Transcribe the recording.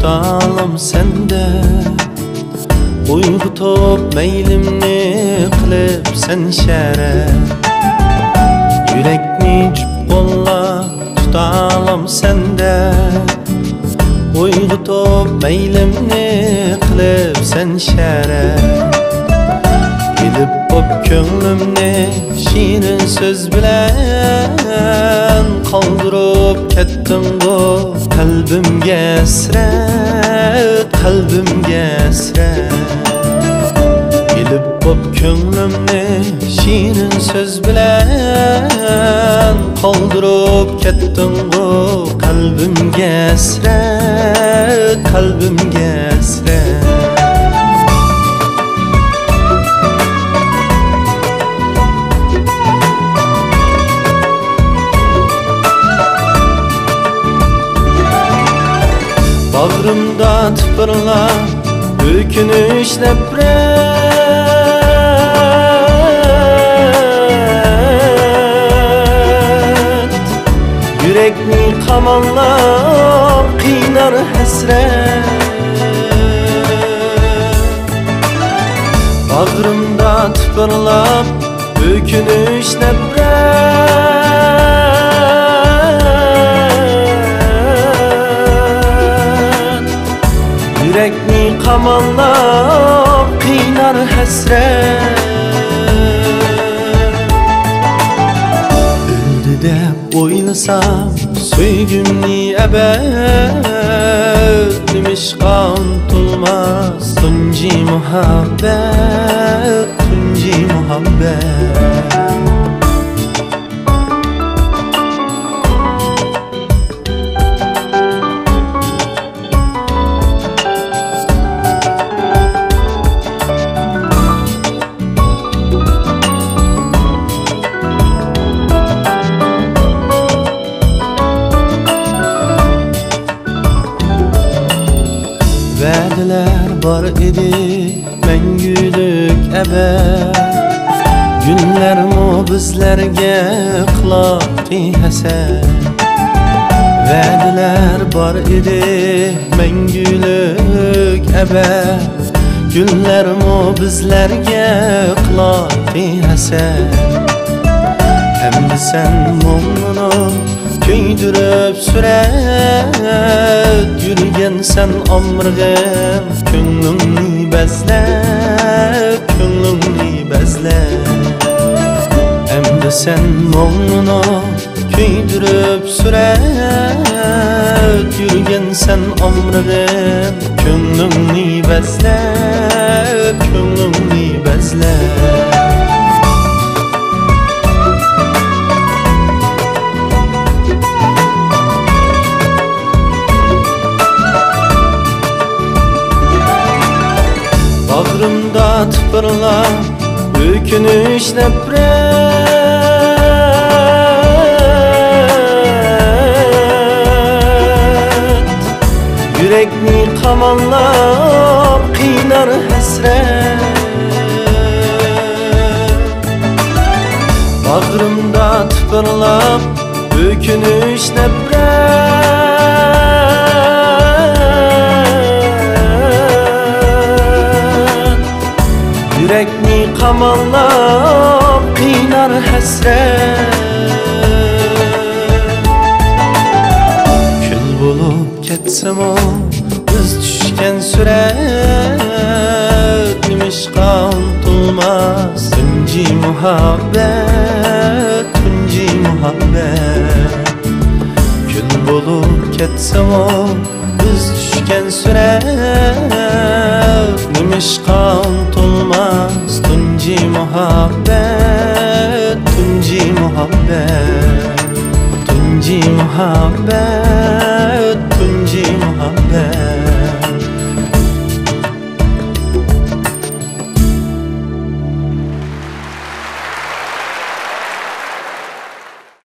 tutalım sende. Uyg'utup meylimni qilib sen şere. Yürekni jup qo'llab tutalım sende. Uyg'utup meylimni qilib sen şere. Gidip bop ko'nglimni shirin so'z bilan qoldirib ketding bu qalbimga hasrat, qalbimga hasrat. Gidip bop ko'nglimni shirin so'z bilan qoldirib ketding bu qalbimga hasrat, qalbimga hasrat. Bağrımda tıpırlap ökünüş nefret. Yürekni kamanlap kıynar hasret. Bağrımda tıpırlap ökünüş nefret. Yürekni kamanlap kıynar hasret. Öldü de oylasam söygümni ebed. Nimişqa unutulmaz Tunji muhabbet, Tunji muhabbet. Vədiler var idi məngülük əbəd. Günlər mu bizlərgə qılaqdı həsəd. Vədiler var idi məngülük əbəd. Günlər mu bizlərgə qılaqdı həsəd. Həmdi sən mumunu köydürüp süret. Yürgen sen omrigim ko'nglimni bezlep, ko'nglimni bezlep. Endi sen mo'ngni köydürüp süret. Yürgen sen omrigim ko'nglimni bezlep, ko'nglimni bezlep. Bağrımda tıpırlap ökünüş nefret. Yürekni kamanlap kıynar hasret. Bağrımda tıpırlap ökünüş nefret. Yürekni kamanlap kıynar hasret. Kül bulup ketsem o biz düşken süret. Nimişqa unutulmaz Tunji muhabbet, Tunji muhabbet. Kül bulup ketsem o biz düşken süret. Nimişqa unutulmaz Tunji muhabbet, Tunji muhabbet, Tunji muhabbet.